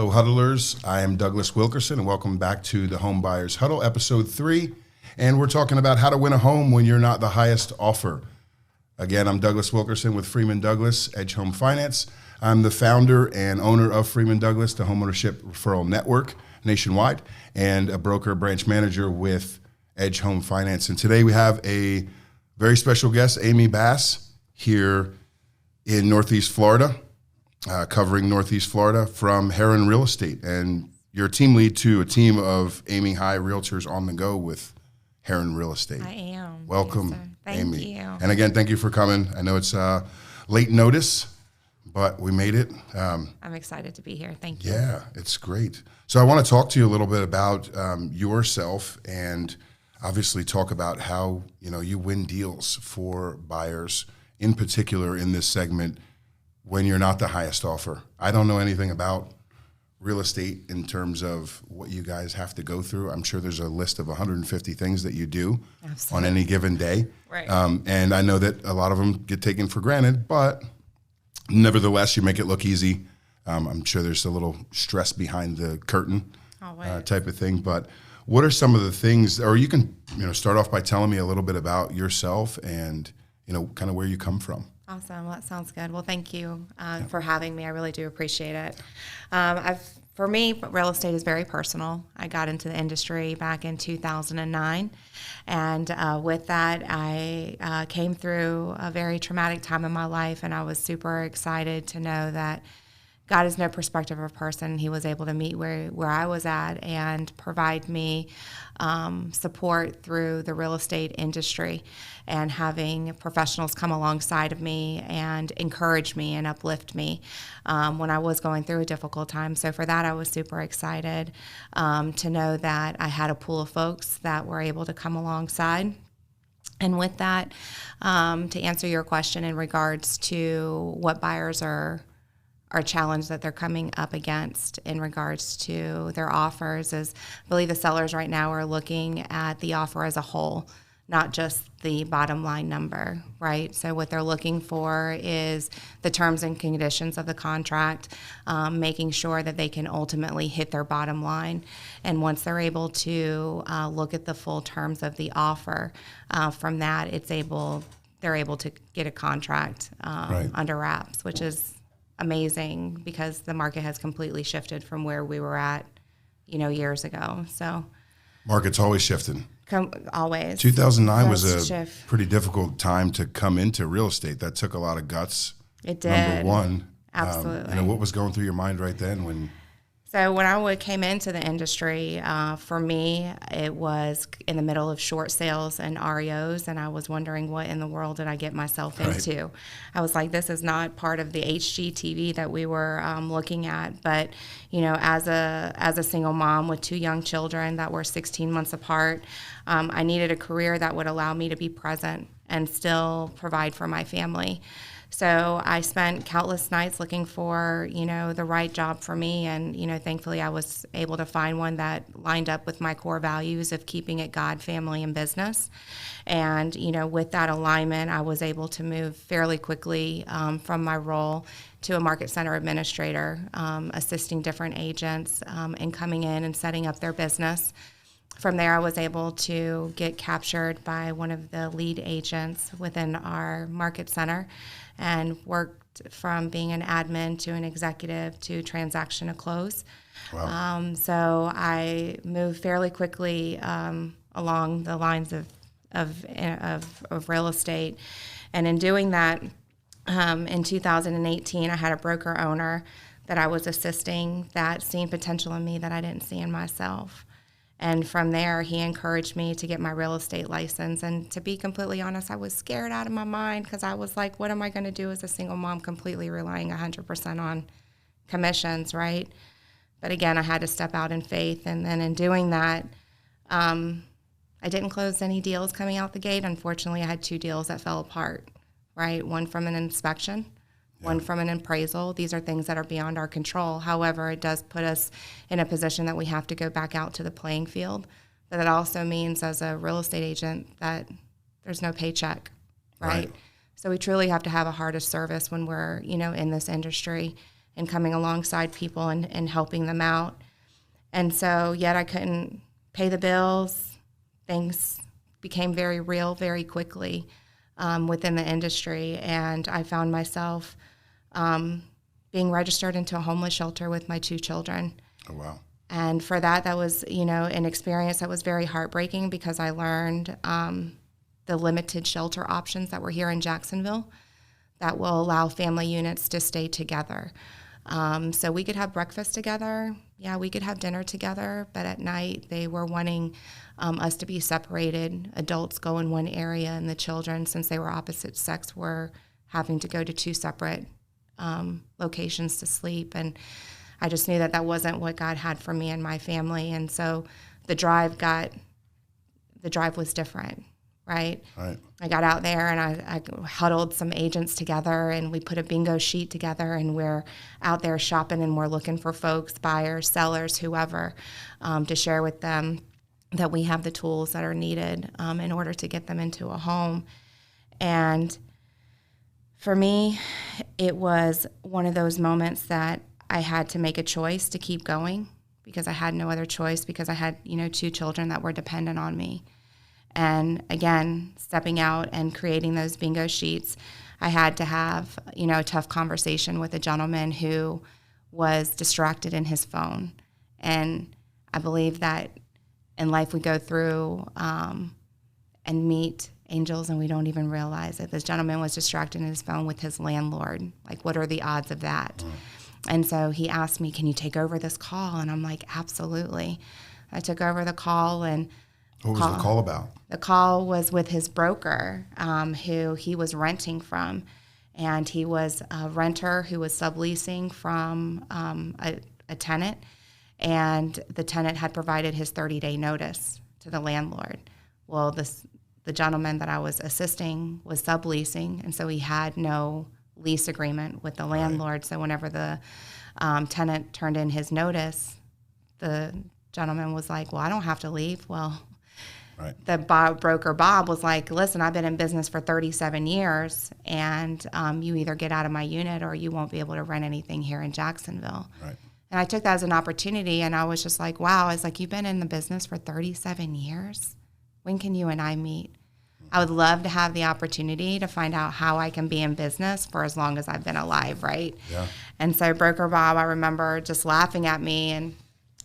Hello, Huddlers. I am Douglas Wilkerson, and welcome back to the Homebuyers Huddle, Episode 3. And we're talking about how to win a home when you're not the highest offer. Again, I'm Douglas Wilkerson with Freeman Douglas, Edge Home Finance. I'm the founder and owner of Freeman Douglas, the homeownership referral network nationwide, and a broker branch manager with Edge Home Finance. And today we have a very special guest, Amy Bass, here in Northeast Florida, covering Northeast Florida from Heron Real Estate. And you're a team lead to a team of aiming high realtors on the go with Heron Real Estate. I am. Welcome, yes, thank Amy. you. And again, thank you for coming. I know it's late notice, but we made it. I'm excited to be here. Thank you. Yeah, it's great. So I want to talk to you a little bit about yourself and obviously talk about how you win deals for buyers, in particular in this segment when you're not the highest offer. I don't know anything about real estate in terms of what you guys have to go through. I'm sure there's a list of 150 things that you do on any given day. Right. And I know that a lot of them get taken for granted, but nevertheless, you make it look easy. I'm sure there's a little stress behind the curtain type of thing. But what are some of the things, or you can start off by telling me a little bit about yourself and kind of where you come from. Awesome. Well, that sounds good. Well, thank you for having me. I really do appreciate it. For me, real estate is very personal. I got into the industry back in 2009. And with that, I came through a very traumatic time in my life, and I was super excited to know that God is no perspective of person. He was able to meet where I was at and provide me support through the real estate industry, and having professionals come alongside of me and encourage me and uplift me when I was going through a difficult time. So for that, I was super excited to know that I had a pool of folks that were able to come alongside. And with that, to answer your question in regards to what buyers are challenge that they're coming up against in regards to their offers is, I believe the sellers right now are looking at the offer as a whole, not just the bottom line number, right? So what they're looking for is the terms and conditions of the contract, making sure that they can ultimately hit their bottom line. And once they're able to look at the full terms of the offer, from that, they're able to get a contract under wraps, which is amazing because the market has completely shifted from where we were at, years ago. So, market's always shifting. Always. 2009 was a pretty difficult time to come into real estate. That took a lot of guts. It did. Number one. Absolutely. What was going through your mind right then when? So when I came into the industry, for me, it was in the middle of short sales and REOs, and I was wondering what in the world did I get myself into. I was like, this is not part of the HGTV that we were looking at. But, as a single mom with 2 young children that were 16 months apart, I needed a career that would allow me to be present and still provide for my family. So I spent countless nights looking for, the right job for me. And, thankfully I was able to find one that lined up with my core values of keeping it God, family, and business. And, with that alignment, I was able to move fairly quickly from my role to a market center administrator, assisting different agents and coming in and setting up their business. From there, I was able to get captured by one of the lead agents within our market center and worked from being an admin to an executive to transaction to close. Wow. So I moved fairly quickly along the lines of real estate. And in doing that, in 2018, I had a broker owner that I was assisting that seen potential in me that I didn't see in myself. And from there, he encouraged me to get my real estate license. And to be completely honest, I was scared out of my mind because I was like, what am I going to do as a single mom completely relying 100% on commissions, right? But again, I had to step out in faith. And then in doing that, I didn't close any deals coming out the gate. Unfortunately, I had 2 deals that fell apart, right? One from an inspection, one from an appraisal. These are things that are beyond our control. However, it does put us in a position that we have to go back out to the playing field. But it also means as a real estate agent that there's no paycheck, right? So we truly have to have a heart of service when we're, in this industry and coming alongside people and helping them out. And so yet I couldn't pay the bills. Things became very real very quickly within the industry. And I found myself being registered into a homeless shelter with my 2 children. Oh, wow. And for that was, an experience that was very heartbreaking because I learned the limited shelter options that were here in Jacksonville that will allow family units to stay together. So we could have breakfast together. Yeah, we could have dinner together, but at night they were wanting us to be separated. Adults go in one area and the children, since they were opposite sex, were having to go to 2 separate locations to sleep. And I just knew that wasn't what God had for me and my family. And so the drive was different. Right. I got out there and I huddled some agents together and we put a bingo sheet together and we're out there shopping and we're looking for folks, buyers, sellers, whoever, to share with them that we have the tools that are needed in order to get them into a home. And for me, it was one of those moments that I had to make a choice to keep going because I had no other choice because I had, 2 children that were dependent on me. And again, stepping out and creating those bingo sheets, I had to have, a tough conversation with a gentleman who was distracted in his phone. And I believe that in life we go through and meet angels and we don't even realize it. This gentleman was distracted in his phone with his landlord. Like, what are the odds of that? And so he asked me, can you take over this call? And I'm like, absolutely. I took over the call and what was the call about? The call was with his broker, who he was renting from, and he was a renter who was subleasing from a tenant, and the tenant had provided his 30-day notice to the landlord. Well, the gentleman that I was assisting was subleasing, and so he had no lease agreement with the landlord. Right. So whenever the tenant turned in his notice, the gentleman was like, well, I don't have to leave. Well, right. The broker Bob was like, listen, I've been in business for 37 years, and you either get out of my unit or you won't be able to rent anything here in Jacksonville. Right. And I took that as an opportunity, and I was just like, wow. I was like, you've been in the business for 37 years? When can you and I meet? I would love to have the opportunity to find out how I can be in business for as long as I've been alive, right? Yeah. And so broker Bob, I remember just laughing at me, and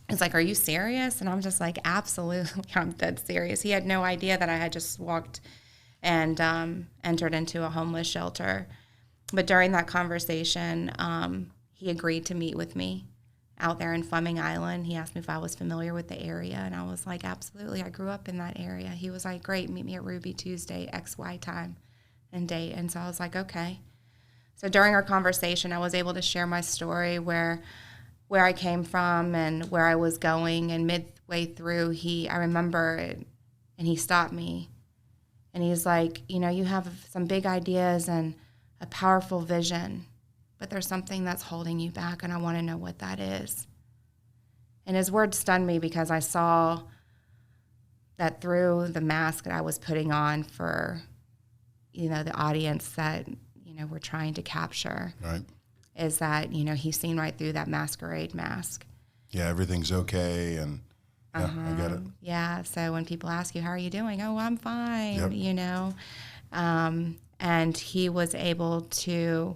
he's like, are you serious? And I'm just like, absolutely, I'm dead serious. He had no idea that I had just walked and entered into a homeless shelter. But during that conversation, he agreed to meet with me out there in Fleming Island. He asked me if I was familiar with the area, and I was like, absolutely, I grew up in that area. He was like, great, meet me at Ruby Tuesday, XY time and date. And so I was like, okay. So during our conversation, I was able to share my story where I came from and where I was going, and midway through, I remember it, and he stopped me, and he's like, you have some big ideas and a powerful vision, but there's something that's holding you back, and I want to know what that is. And his words stunned me because I saw that through the mask that I was putting on for, the audience that, we're trying to capture. Right. Is that, he's seen right through that masquerade mask. Yeah, everything's okay, and yeah, I get it. Yeah, so when people ask you, how are you doing? Oh, I'm fine, yep. And he was able to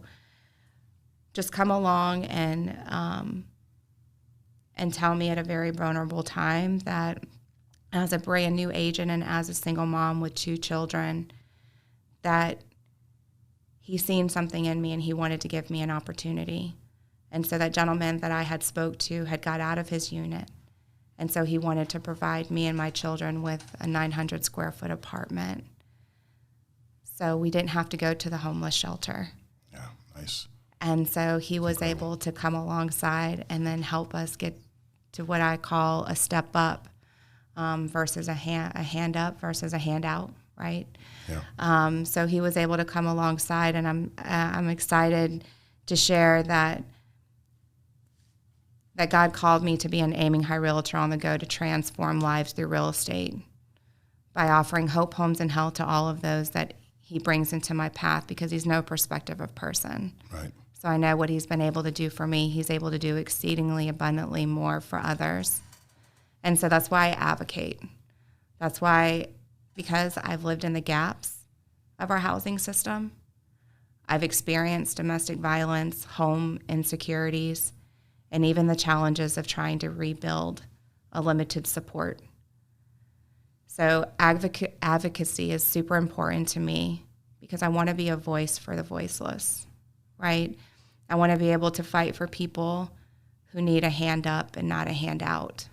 just come along and tell me at a very vulnerable time that as a brand new agent and as a single mom with 2 children, that he's seen something in me and he wanted to give me an opportunity. And so that gentleman that I had spoke to had got out of his unit. And so he wanted to provide me and my children with a 900 square foot apartment. So we didn't have to go to the homeless shelter. Yeah, nice. And so he was able to come alongside and then help us get to what I call a step up versus a hand up versus a handout. Right. Yeah. So he was able to come alongside, and I'm excited to share that God called me to be an aiming high realtor on the go to transform lives through real estate by offering hope, homes, and health to all of those that he brings into my path, because he's no perspective of person. Right. So I know what he's been able to do for me, he's able to do exceedingly abundantly more for others. And so that's why I advocate. That's why, because I've lived in the gaps of our housing system, I've experienced domestic violence, home insecurities, and even the challenges of trying to rebuild a limited support. So advocacy is super important to me because I want to be a voice for the voiceless, right? I want to be able to fight for people who need a hand up and not a hand out.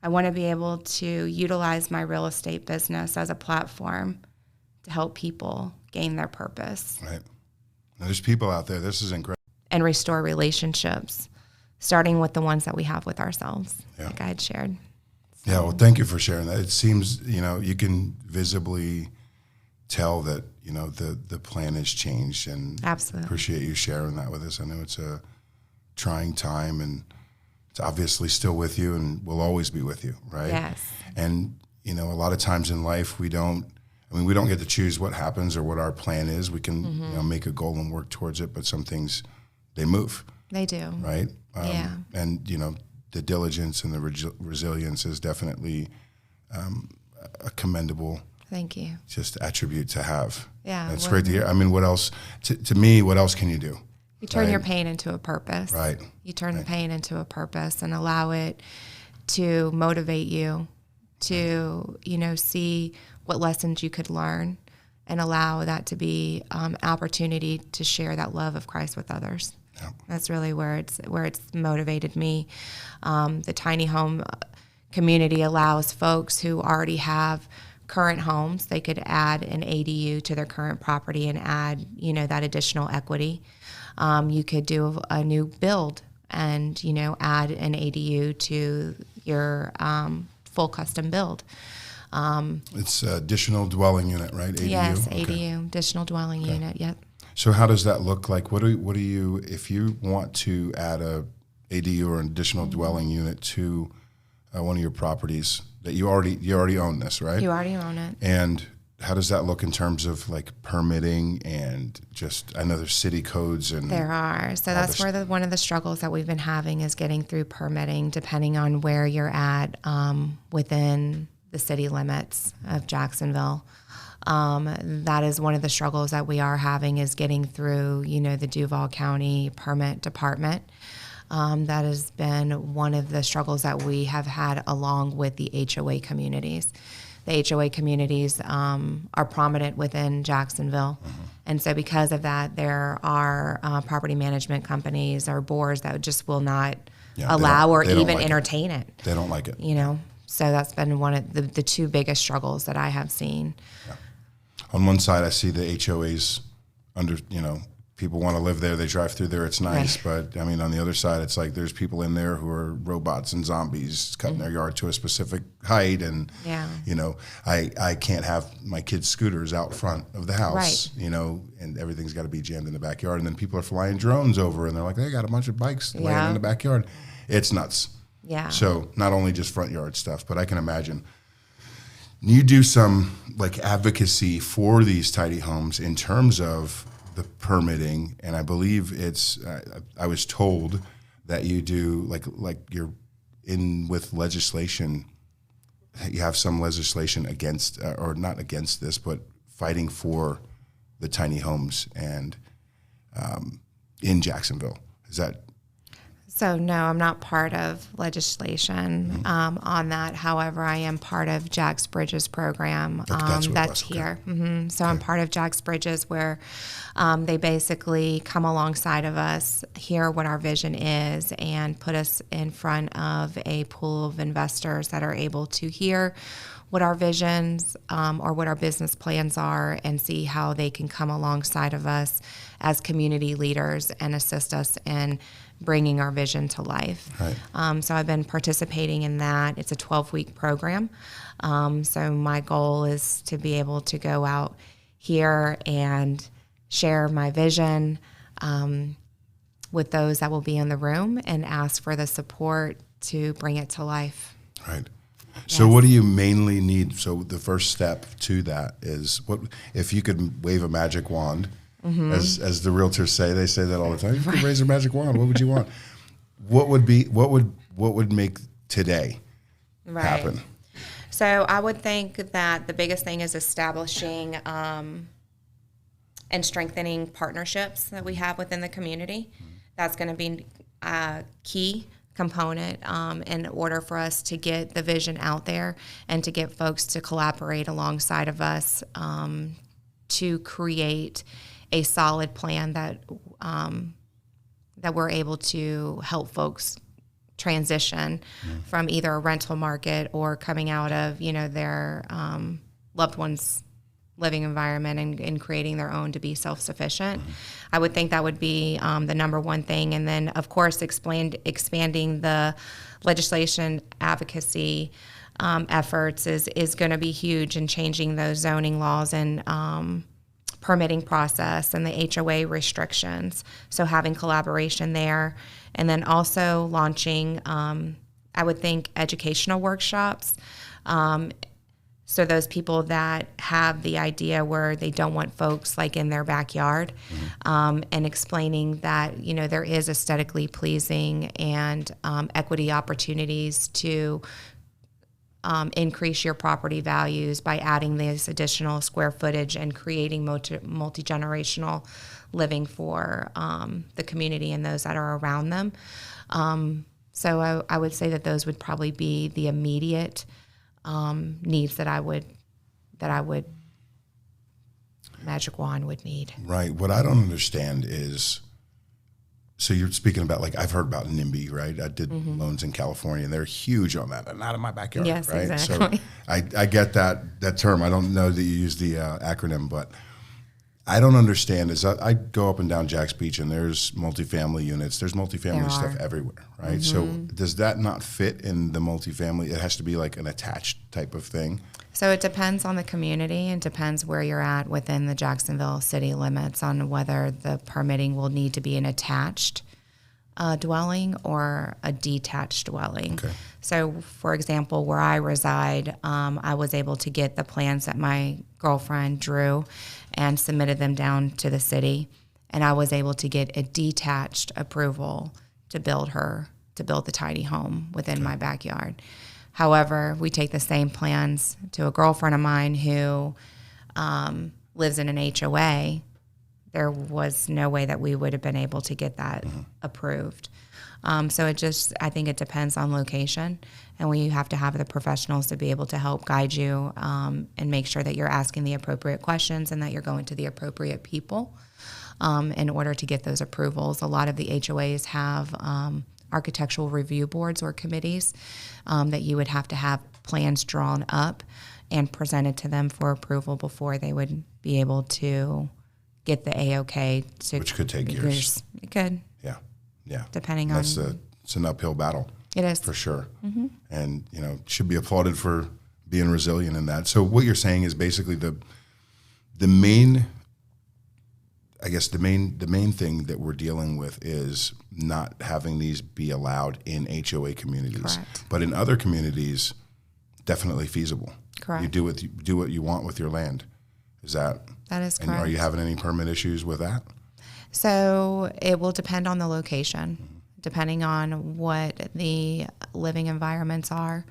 I want to be able to utilize my real estate business as a platform to help people gain their purpose. Right. Now, there's people out there, this is incredible. And restore relationships, starting with the ones that we have with ourselves, Yeah. like I had shared. Yeah, well, thank you for sharing that. It seems, you can visibly tell that, the plan has changed, and Absolutely. appreciate you sharing that with us. I know it's a trying time, and it's obviously still with you and will always be with you, right? Yes. And, a lot of times in life we don't get to choose what happens or what our plan is. We can, make a goal and work towards it, but some things, they move. They do. Right? Yeah. And, the diligence and the resilience is definitely a commendable Thank you. just attribute to have. Yeah. It's great to hear. I mean, what else, to me, what else can you do? You turn Right. your pain into a purpose. Right. You turn the pain into a purpose and allow it to motivate you to, see what lessons you could learn and allow that to be an opportunity to share that love of Christ with others. Yeah. That's really where it's motivated me. The tiny home community allows folks who already have current homes, they could add an ADU to their current property and add, that additional equity. You could do a new build and, add an ADU to your full custom build. It's additional dwelling unit, right? ADU? Yes, Okay. ADU, additional dwelling unit, yep. So how does that look like? What do you, if you want to add a ADU or an additional dwelling unit to one of your properties that you already own this, right? You already own it. And how does that look in terms of like permitting and just, I know there's city codes and There are. So that's where one of the struggles that we've been having is getting through permitting, depending on where you're at within the city limits of Jacksonville. That is one of the struggles that we are having is getting through, the Duval County permit department. That has been one of the struggles that we have had along with the HOA communities. The HOA communities are prominent within Jacksonville. And so because of that, there are property management companies or boards that just will not allow or even entertain it. They don't like it. So that's been one of the two biggest struggles that I have seen. Yeah. On one side, I see the HOAs people want to live there. They drive through there. It's nice. Right. But I mean, on the other side, it's like there's people in there who are robots and zombies cutting their yard to a specific height. And, I can't have my kids' scooters out front of the house, and everything's got to be jammed in the backyard. And then people are flying drones over and they're like, they got a bunch of bikes laying in the backyard. It's nuts. Yeah. So not only just front yard stuff, but I can imagine you do some like advocacy for these tiny homes in terms of the permitting, and I believe it's. I was told that you do like you're in with legislation. You have some legislation against, or not against this, but fighting for the tiny homes and in Jacksonville. Is that? So no, I'm not part of legislation on that. However, I am part of Jack's Bridges program that's here. Okay. So I'm part of Jack's Bridges where they basically come alongside of us, hear what our vision is, and put us in front of a pool of investors that are able to hear what our visions or what our business plans are and see how they can come alongside of us as community leaders and assist us in bringing our vision to life. Right. So I've been participating in that. It's a 12-week program. So my goal is to be able to go out here and share my vision with those that will be in the room and ask for the support to bring it to life. Right. So what do you mainly need? So the first step to that is, what if you could wave a magic wand as the realtors say. They say that all the time. You could raise a magic wand. What would you want? What would make today happen? So I would think that the biggest thing is establishing and strengthening partnerships that we have within the community. That's going to be a key component in order for us to get the vision out there and to get folks to collaborate alongside of us to create a solid plan that we're able to help folks transition from either a rental market or coming out of their loved ones' living environment and creating their own to be self-sufficient. I would think that would be the number one thing. And then, of course, expanding the legislation advocacy efforts is going to be huge in changing those zoning laws and permitting process and the HOA restrictions. So having collaboration there. And then also launching, I would think, educational workshops. So those people that have the idea where they don't want folks like in their backyard, and explaining that, there is aesthetically pleasing and equity opportunities to increase your property values by adding this additional square footage and creating multi-generational living for the community and those that are around them. So I would say that those would probably be the immediate needs that I would magic wand would need. Right. What I don't understand is, so you're speaking about, like, I've heard about NIMBY, right? I did loans in California, and they're huge on that. They're not in my backyard, yes, right? Exactly. So I get that term. I don't know that you use the acronym, but I don't understand is I go up and down Jack's Beach, and there's multifamily units. There's multifamily stuff everywhere, right? So does that not fit in the multifamily? It has to be like an attached type of thing. So it depends on the community and depends where you're at within the Jacksonville city limits on whether the permitting will need to be an attached dwelling or a detached dwelling. Okay. So, for example, where I reside, I was able to get the plans that my girlfriend drew and submitted them down to the city, and I was able to get a detached approval to build the tiny home within my backyard. However, we take the same plans to a girlfriend of mine who lives in an HOA. There was no way that we would have been able to get that approved. So I think it depends on location, and we have to have the professionals to be able to help guide you and make sure that you're asking the appropriate questions and that you're going to the appropriate people in order to get those approvals. A lot of the HOAs have architectural review boards or committees that you would have to have plans drawn up and presented to them for approval before they would be able to get the A-OK. Which could take years. It could. Yeah. Depending on. It's an uphill battle. It is. For sure. And, should be applauded for being resilient in that. So what you're saying is basically the main thing that we're dealing with is not having these be allowed in HOA communities. Correct. But in other communities, definitely feasible. Correct. You do what you want with your land. Is that? That is correct. And are you having any permit issues with that? So it will depend on the location, depending on what the living environments are,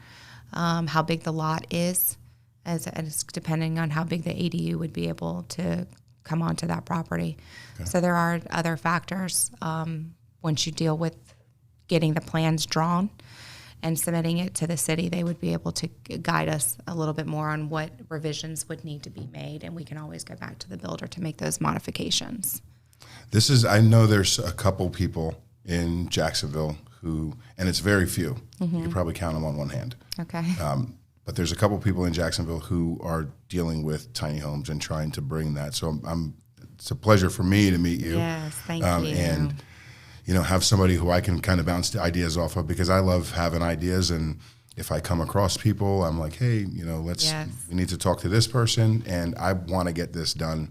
how big the lot is, as depending on how big the ADU would be able to come onto that property. Okay. So there are other factors. Once you deal with getting the plans drawn and submitting it to the city, they would be able to guide us a little bit more on what revisions would need to be made, and we can always go back to the builder to make those modifications. I know there's a couple people in Jacksonville who, and it's very few, you can probably count them on one hand. Okay. But there's a couple people in Jacksonville who are dealing with tiny homes and trying to bring that. So it's a pleasure for me to meet you. Yes, thank you. And, have somebody who I can kind of bounce ideas off of, because I love having ideas. And if I come across people, I'm like, hey, we need to talk to this person, and I want to get this done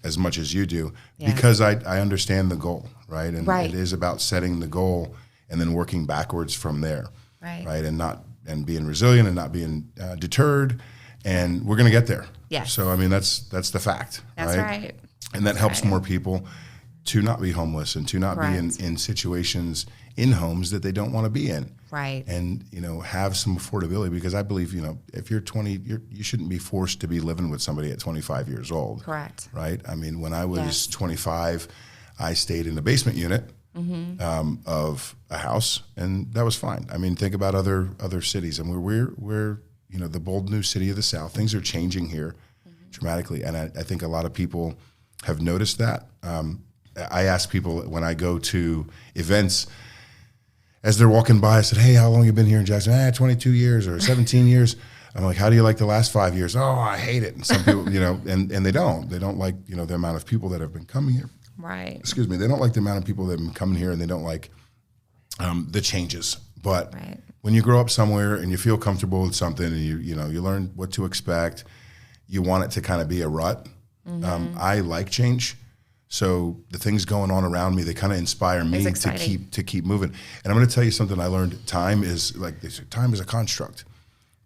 as much as you do, because I understand the goal, right? And it is about setting the goal and then working backwards from there, right? And being resilient and not being deterred, and we're going to get there. Yes. So I mean, that's the fact. That's right. And that helps more people to not be homeless and to not be in situations in homes that they don't want to be in. Right. And, have some affordability, because I believe, if you're 20, you shouldn't be forced to be living with somebody at 25 years old. Correct. Right? I mean, when I was 25, I stayed in the basement unit of a house, and that was fine. I mean, think about other cities. And we're the bold new city of the South. Things are changing here dramatically. And I think a lot of people have noticed that. I ask people when I go to events, as they're walking by, I said, "Hey, how long have you been here in Jackson?" 22 years or 17 years. I'm like, "How do you like the last 5 years?" "Oh, I hate it." And some people, and they don't like, the amount of people that have been coming here. Right. Excuse me. They don't like the amount of people that have been coming here, and they don't like the changes. But when you grow up somewhere and you feel comfortable with something, and you learn what to expect, you want it to kind of be a rut. I like change. So the things going on around me, they kind of inspire me to keep moving. And I'm going to tell you something I learned. Time is a construct.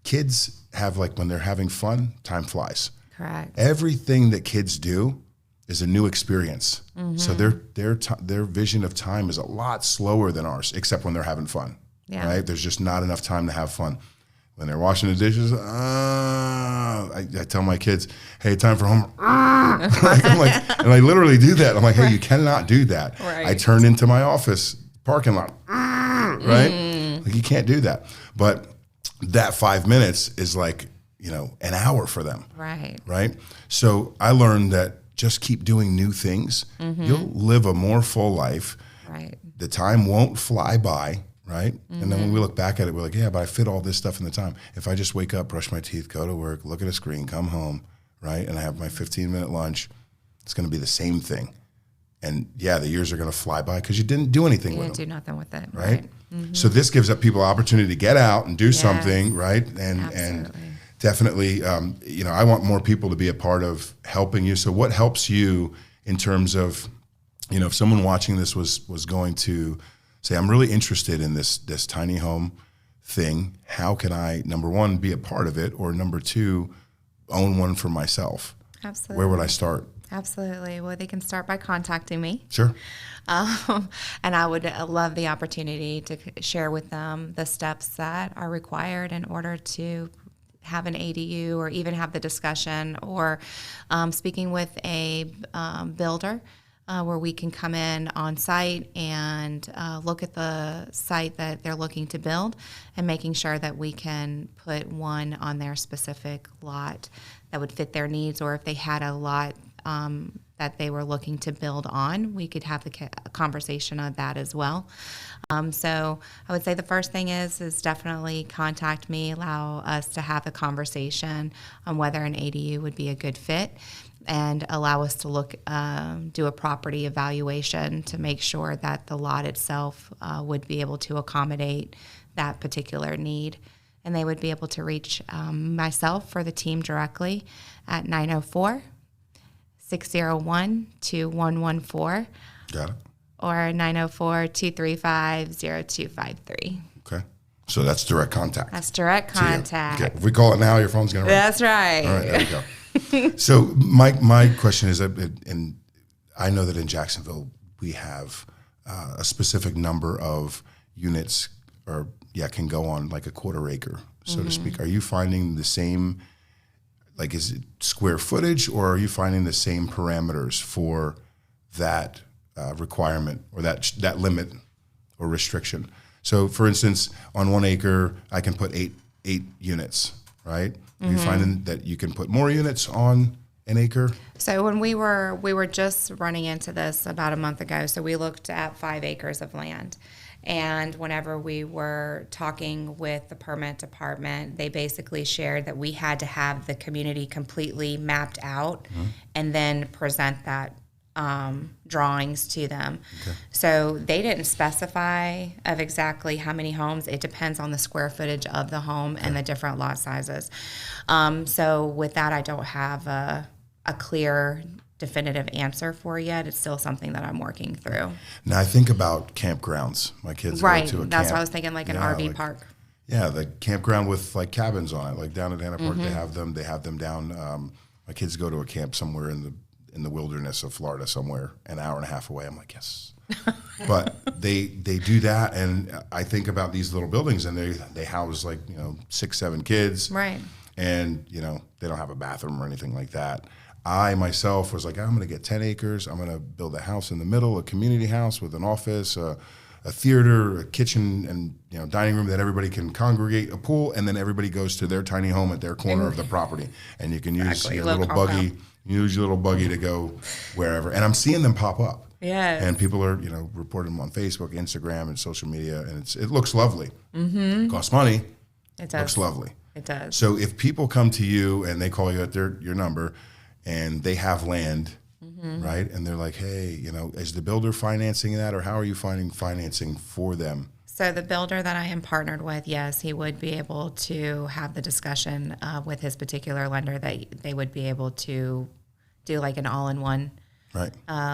Kids have, when they're having fun, time flies. Correct. Everything that kids do is a new experience. So their vision of time is a lot slower than ours, except when they're having fun. Yeah. Right? There's just not enough time to have fun. When they're washing the dishes, I tell my kids, "Hey, time for homework." And I literally do that. I'm like, "Hey, you cannot do that." Right. I turn into my office parking lot, right? You can't do that. But that 5 minutes is an hour for them. Right. Right. So I learned that just keep doing new things. You'll live a more full life. Right. The time won't fly by. Right? And then when we look back at it, we're like, yeah, but I fit all this stuff in the time. If I just wake up, brush my teeth, go to work, look at a screen, come home, right? And I have my 15-minute lunch, it's going to be the same thing. And yeah, the years are going to fly by because you didn't do anything with them. You didn't do nothing with it. Right? So this gives up people opportunity to get out and do something, right? And definitely, I want more people to be a part of helping you. So what helps you in terms of, if someone watching this was going to say, "I'm really interested in this tiny home thing. How can I, number one, be a part of it, or number two, own one for myself?" Absolutely. Where would I start? Absolutely. Well, they can start by contacting me. Sure. And I would love the opportunity to share with them the steps that are required in order to have an ADU, or even have the discussion, or speaking with a builder. Where we can come in on site and look at the site that they're looking to build, and making sure that we can put one on their specific lot that would fit their needs, or if they had a lot that they were looking to build on, we could have the conversation on that as well. So I would say the first thing is definitely contact me, allow us to have a conversation on whether an ADU would be a good fit, and allow us to do a property evaluation to make sure that the lot itself would be able to accommodate that particular need. And they would be able to reach myself or the team directly at 904-601-2114. Got it. Or 904-235-0253. Okay. So that's direct contact. That's direct contact. Okay. If we call it now, your phone's going to ring. That's right. All right, there we go. So my question is, and I know that in Jacksonville we have a specific number of units, or can go on like a quarter acre, so to speak. Are you finding the same, is it square footage, or are you finding the same parameters for that requirement, or that limit or restriction? So for instance, on 1 acre, I can put eight units, right? Are you finding that you can put more units on an acre? So when we were just running into this about a month ago, so we looked at 5 acres of land. And whenever we were talking with the permit department, they basically shared that we had to have the community completely mapped out and then present that drawings to them. Okay. So they didn't specify of exactly how many homes. It depends on the square footage of the home and the different lot sizes. So with that, I don't have a clear, definitive answer for yet. It's still something that I'm working through. Now I think about campgrounds. My kids go to a camp. That's what I was thinking, like an RV park. Yeah, the campground with cabins on it, like down at Hannah Park. They have them down. My kids go to a camp somewhere in in the wilderness of Florida somewhere, an hour and a half away. I'm like, yes. But they do that, and I think about these little buildings, and they house like 6, 7 kids, Right. and they don't have a bathroom or anything like that. I myself was like, I'm going to get 10 acres. I'm going to build a house in the middle, a community house with an office, a theater, a kitchen, and dining room that everybody can congregate, a pool, and then everybody goes to their tiny home at their corner of the property, and you can use your little buggy. Use your little buggy to go wherever. And I'm seeing them pop up. Yes. And people are, reporting them on Facebook, Instagram, and social media, and it looks lovely. Mm-hmm. It costs money. It does. Looks lovely. It does. So if people come to you and they call you at your number, and they have land, right? And they're like, hey, is the builder financing that, or how are you finding financing for them? So the builder that I am partnered with, yes, he would be able to have the discussion with his particular lender that they would be able to do like an all-in-one Right.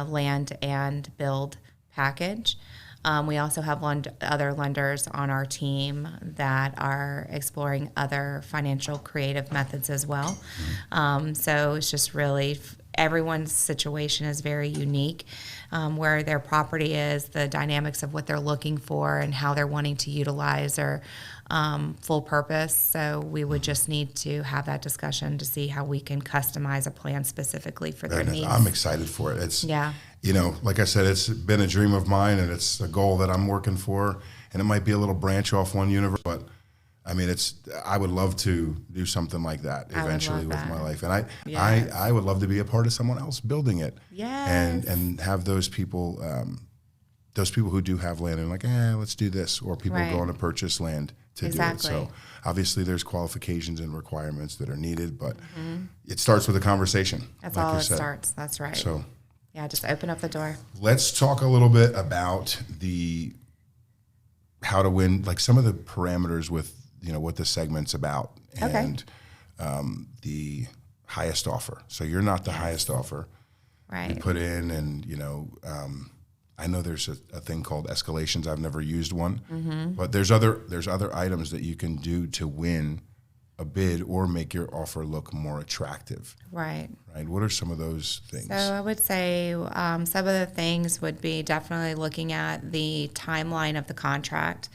land and build package. We also have other lenders on our team that are exploring other financial creative methods as well. So it's just really everyone's situation is very unique, where their property is, the dynamics of what they're looking for, and how they're wanting to utilize or full purpose. So we would just need to have that discussion to see how we can customize a plan specifically for their needs. I'm excited for it. It's Yeah. Like I said, it's been a dream of mine, and it's a goal that I'm working for. And it might be a little branch off one universe, but I mean, I would love to do something like that eventually with my life, and I would love to be a part of someone else building it. Yes. And have those people who do have land and like, let's do this, or people Right. going to purchase land to Exactly. do it. So obviously, there's qualifications and requirements that are needed, but it starts with a conversation. That's like all you it said. starts. That's right. So Yeah, just open up the door. let's talk a little bit about how to win, like some of the parameters with what the segment's about, and the highest offer. So you're not the highest offer. Right. You put in, and I know there's a thing called escalations. I've never used one, but there's other items that you can do to win a bid or make your offer look more attractive. Right. Right. What are some of those things? So I would say some of the things would be definitely looking at the timeline of the contract.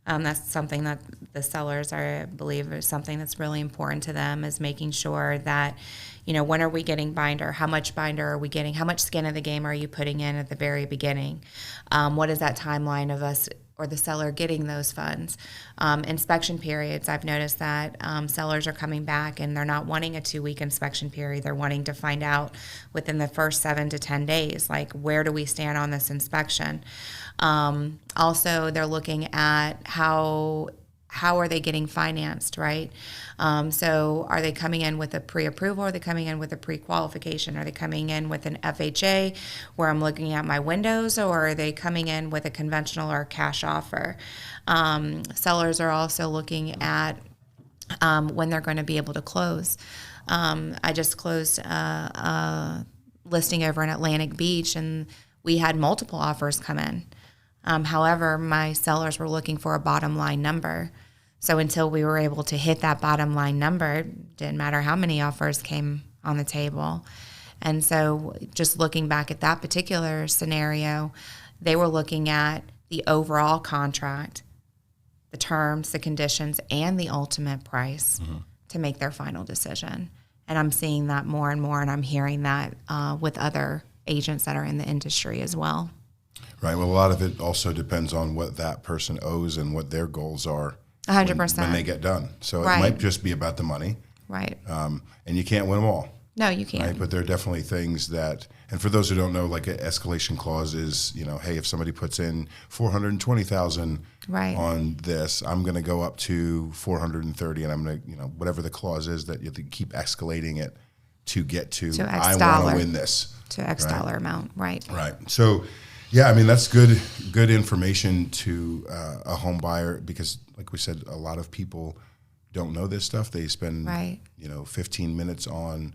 That's something that the sellers I believe is something that's really important to them, is making sure that, when are we getting binder? How much binder are we getting? How much skin in the game are you putting in at the very beginning? What is that timeline of us or the seller getting those funds? Inspection periods, I've noticed that sellers are coming back and they're not wanting a 2-week inspection period. They're wanting to find out within the first 7 to 10 days, like, where do we stand on this inspection? Also, they're looking at how are they getting financed, right? So are they coming in with a pre-approval? Are they coming in with a pre-qualification? Are they coming in with an FHA where I'm looking at my windows, or are they coming in with a conventional or cash offer? Sellers are also looking at when they're going to be able to close. I just closed a listing over in Atlantic Beach, and we had multiple offers come in. However, my sellers were looking for a bottom line number. So until we were able to hit that bottom line number, it didn't matter how many offers came on the table. And so just looking back at that particular scenario, they were looking at the overall contract, the terms, the conditions, and the ultimate price to make their final decision. And I'm seeing that more and more, and I'm hearing that with other agents that are in the industry as well. Right. Well, a lot of it also depends on what that person owes and what their goals are 100%. when they get done. So Right. it might just be about the money, Right. And you can't win them all. No, you can't. Right. But there are definitely things that, and for those who don't know, like an escalation clause is, hey, if somebody puts in $420,000 Right. on this, I'm going to go up to 430, and I'm going to, whatever the clause is, that you have to keep escalating it to get to To X I want dollar. to win this. To X dollar amount. Right. Right. So, yeah, I mean, that's good information to a home buyer, because, like we said, a lot of people don't know this stuff. They spend, Right. 15 minutes on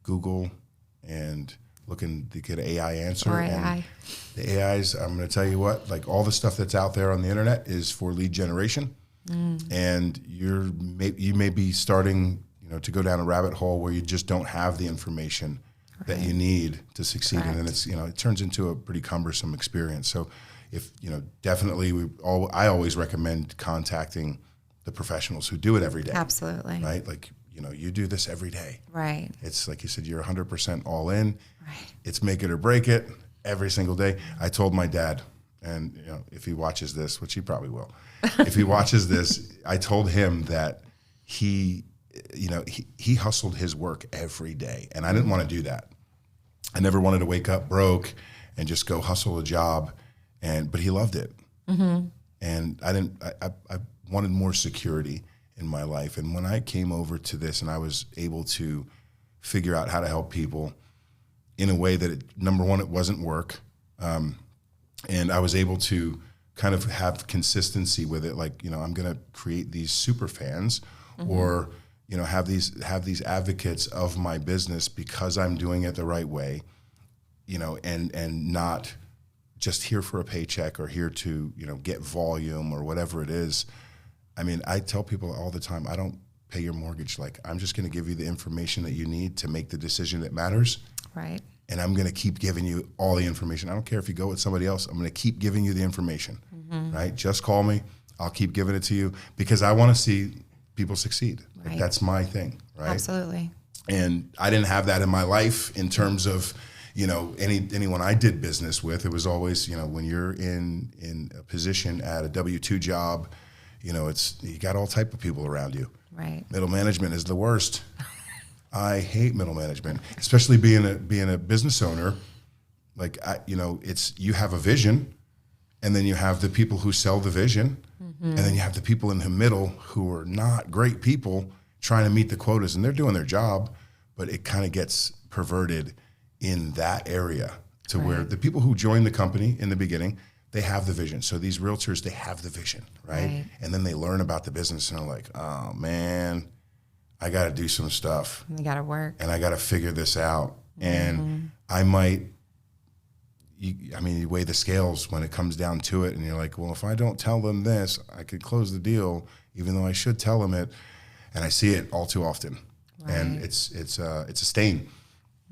Google and looking to get an AI answer. Or and AI. the AIs, I'm going to tell you what, like all the stuff that's out there on the internet is for lead generation. And you may be starting, to go down a rabbit hole where you just don't have the information that you need to succeed. Correct. And then it's, it turns into a pretty cumbersome experience. So if, definitely I always recommend contacting the professionals who do it every day. Absolutely. Right? Like, you do this every day. Right. It's like you said, you're 100% all in. Right. It's make it or break it every single day. I told my dad, and if he watches this, which he probably will, if he watches this, I told him that he hustled his work every day, and I didn't want to do that. I never wanted to wake up broke and just go hustle a job, but he loved it. Mm-hmm. And I wanted more security in my life. And when I came over to this and I was able to figure out how to help people in a way that, number one, it wasn't work. And I was able to kind of have consistency with it. Like, I'm going to create these super fans, mm-hmm. or, have these advocates of my business because I'm doing it the right way, and not just here for a paycheck or here to, get volume or whatever it is. I mean, I tell people all the time, I don't pay your mortgage. Like, I'm just going to give you the information that you need to make the decision that matters. Right. And I'm going to keep giving you all the information. I don't care if you go with somebody else. I'm going to keep giving you the information, mm-hmm. right? Just call me. I'll keep giving it to you because I want to see people succeed. Right. Like, that's my thing, right? Absolutely. And I didn't have that in my life in terms of, anyone I did business with. It was always, when you're in a position at a W-2 job, you got all type of people around you. Right. Middle management is the worst. I hate middle management, especially being a business owner. Like, it's, you have a vision, and then you have the people who sell the vision, mm-hmm. and then you have the people in the middle who are not great people trying to meet the quotas, and they're doing their job, but it kind of gets perverted in that area to right. where the people who join the company in the beginning, they have the vision. So these realtors, they have the vision, right? And then they learn about the business and are like, oh man, I got to do some stuff. You got to work. And I got to figure this out. Mm-hmm. And I might, you weigh the scales when it comes down to it. And you're like, well, if I don't tell them this, I could close the deal, even though I should tell them it. And I see it all too often. Right. And it's a stain.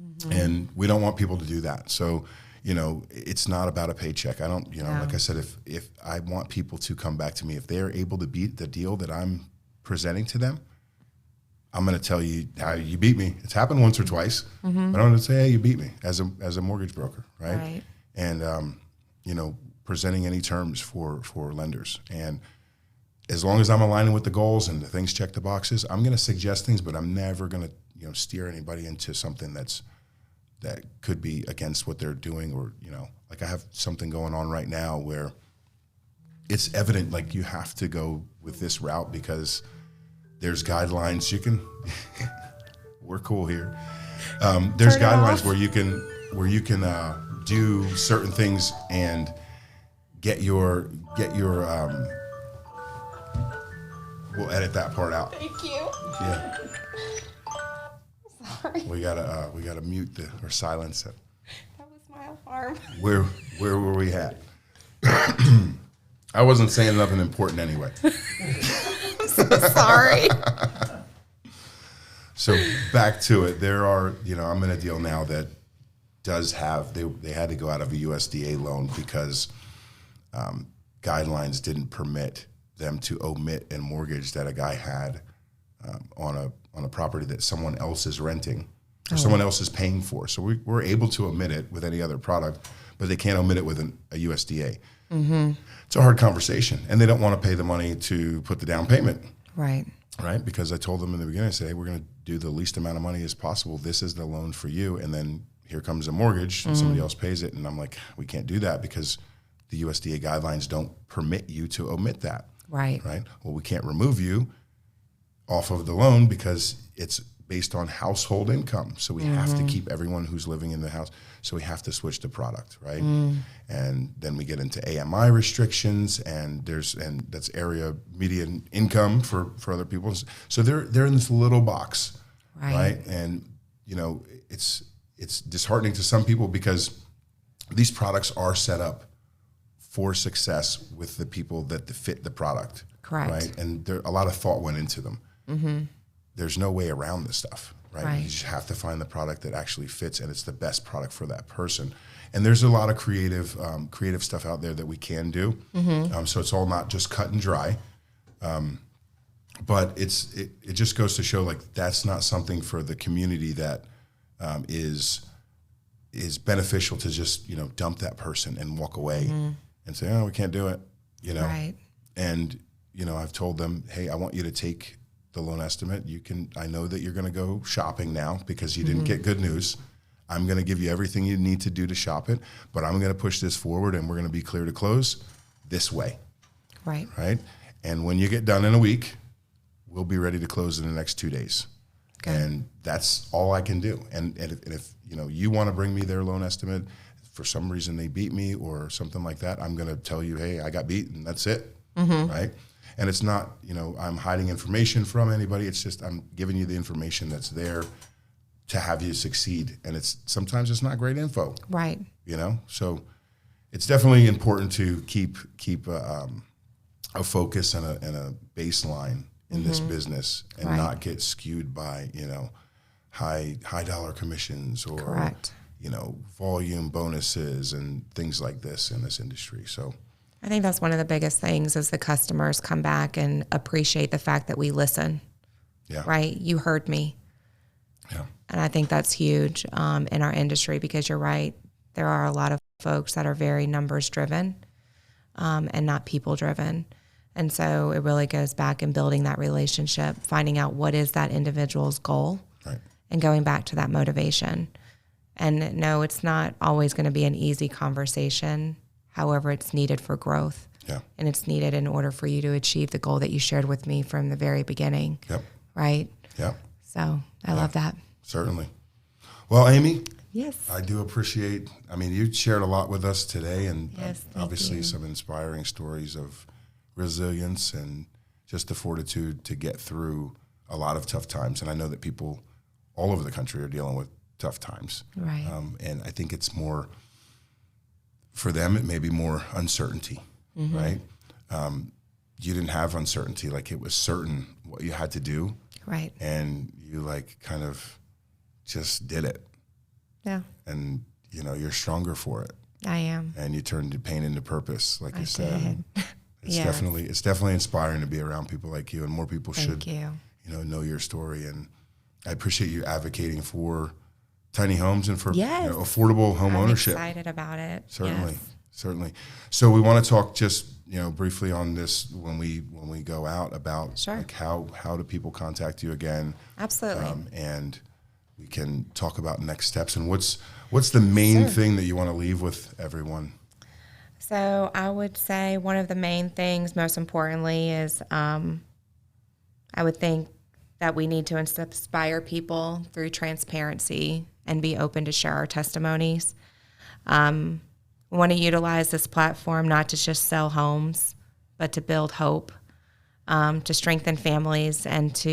Mm-hmm. And we don't want people to do that. So, it's not about a paycheck. I don't, like I said, if I want people to come back to me, if they're able to beat the deal that I'm presenting to them, I'm going to tell you how you beat me. It's happened once or twice, mm-hmm. but I'm going to say, hey, you beat me as a mortgage broker, right? And, presenting any terms for lenders. And as long as I'm aligning with the goals and the things check the boxes, I'm going to suggest things, but I'm never going to, steer anybody into something that could be against what they're doing, or, like I have something going on right now where it's evident, like, you have to go with this route because there's guidelines you can, we're cool here. There's guidelines where you can do certain things and get your, we'll edit that part out. Thank you. Yeah. Sorry. We gotta mute or silence it. That was my alarm. Where were we at? I wasn't saying nothing important anyway. I'm so sorry. So back to it. There are, I'm in a deal now that does have, they had to go out of a USDA loan because guidelines didn't permit them to omit a mortgage that a guy had on a property that someone else is renting or someone else is paying for. So we're able to omit it with any other product, but they can't omit it with a USDA. Mm-hmm. It's a hard conversation, and they don't want to pay the money to put the down payment. Right. Right? Because I told them in the beginning, I said, hey, we're going to do the least amount of money as possible. This is the loan for you. And then here comes a mortgage and somebody else pays it. And I'm like, we can't do that because the USDA guidelines don't permit you to omit that. Right. Right. Well, we can't remove you off of the loan because it's based on household income. So we have to keep everyone who's living in the house. So we have to switch the product, right? And then we get into AMI restrictions, and that's area median income for other people. So they're in this little box, right? And it's disheartening to some people because these products are set up for success with the people that fit the product. Correct. Right? And a lot of thought went into them. Mm-hmm. There's no way around this stuff. right? You just have to find the product that actually fits, and it's the best product for that person. And there's a lot of creative stuff out there that we can do. So it's all not just cut and dry. But it just goes to show, like, that's not something for the community that is beneficial to just, dump that person and walk away and say, oh, we can't do it, Right. And, I've told them, hey, I want you to take the loan estimate. I know that you're going to go shopping now because you didn't get good news. I'm going to give you everything you need to do to shop it, but I'm going to push this forward and we're going to be clear to close this way. Right. Right. And when you get done in a week, we'll be ready to close in the next 2 days. Good. And that's all I can do. And if you want to bring me their loan estimate, for some reason they beat me or something like that, I'm going to tell you, hey, I got beat, and that's it. Right. And it's not, I'm hiding information from anybody. It's just I'm giving you the information that's there to have you succeed. And sometimes it's not great info. Right. So it's definitely important to keep a focus and a baseline in this business and not get skewed by, high dollar commissions or, Correct. Volume bonuses and things like this in this industry. So I think that's one of the biggest things is the customers come back and appreciate the fact that we listen. Yeah. Right. You heard me. Yeah. And I think that's huge in our industry because you're right. There are a lot of folks that are very numbers driven and not people driven. And so it really goes back in building that relationship, finding out what is that individual's goal and going back to that motivation. And no, it's not always going to be an easy conversation. However, it's needed for growth. Yeah. And it's needed in order for you to achieve the goal that you shared with me from the very beginning. Yep. Right? Yeah. So I love that. Certainly. Well, Amy, Yes. I do appreciate, you shared a lot with us today, and Yes, thank obviously you. some inspiring stories of resilience and just the fortitude to get through a lot of tough times. And I know that people all over the country are dealing with tough times. Right. And I think it's more, for them, it may be more uncertainty, right? You didn't have uncertainty. Like, it was certain what you had to do. Right. And you kind of just did it. Yeah. And, you're stronger for it. I am. And you turned pain into purpose, like you said. Did. It's Yes. definitely inspiring to be around people like you, and more people should, Thank you. know your story. And I appreciate you advocating for tiny homes and for Yes. affordable home I'm ownership. excited about it. Certainly, Yes. certainly. So we want to talk just briefly on this when we go out about Sure. like how do people contact you again, Absolutely. and we can talk about next steps and what's the main thing that you want to leave with everyone. So I would say one of the main things, most importantly, is I would think that we need to inspire people through transparency and be open to share our testimonies. We want to utilize this platform not to just sell homes, but to build hope, to strengthen families, and to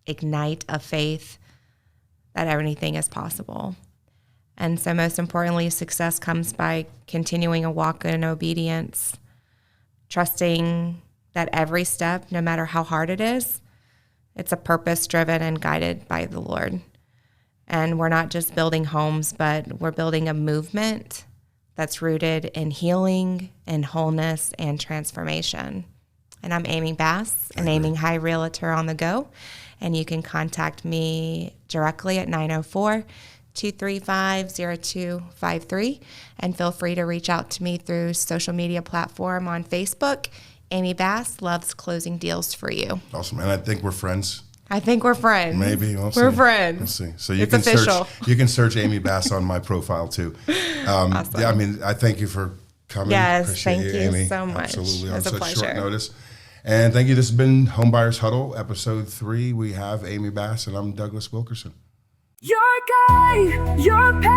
ignite a faith that anything is possible. And so most importantly, success comes by continuing a walk in obedience, trusting that every step, no matter how hard it is, it's a purpose-driven and guided by the Lord. And we're not just building homes, but we're building a movement that's rooted in healing and wholeness and transformation. And I'm Amy Bass, an Aiming High Realtor on the go. And you can contact me directly at 904-235-0253. And feel free to reach out to me through social media platform on Facebook. Amy Bass loves closing deals for you. Awesome. And I think we're friends. I think we're friends. Maybe we're friends. We'll see. So you It's can official. search. You can search Amy Bass on my profile too. Awesome. Yeah, I thank you for coming. Yes, Appreciate thank you Amy. so much. Absolutely, It on was a such pleasure. short notice. And thank you. This has been Homebuyers Huddle, episode 3. We have Amy Bass, and I'm Douglas Wilkerson. Your guy, your pal.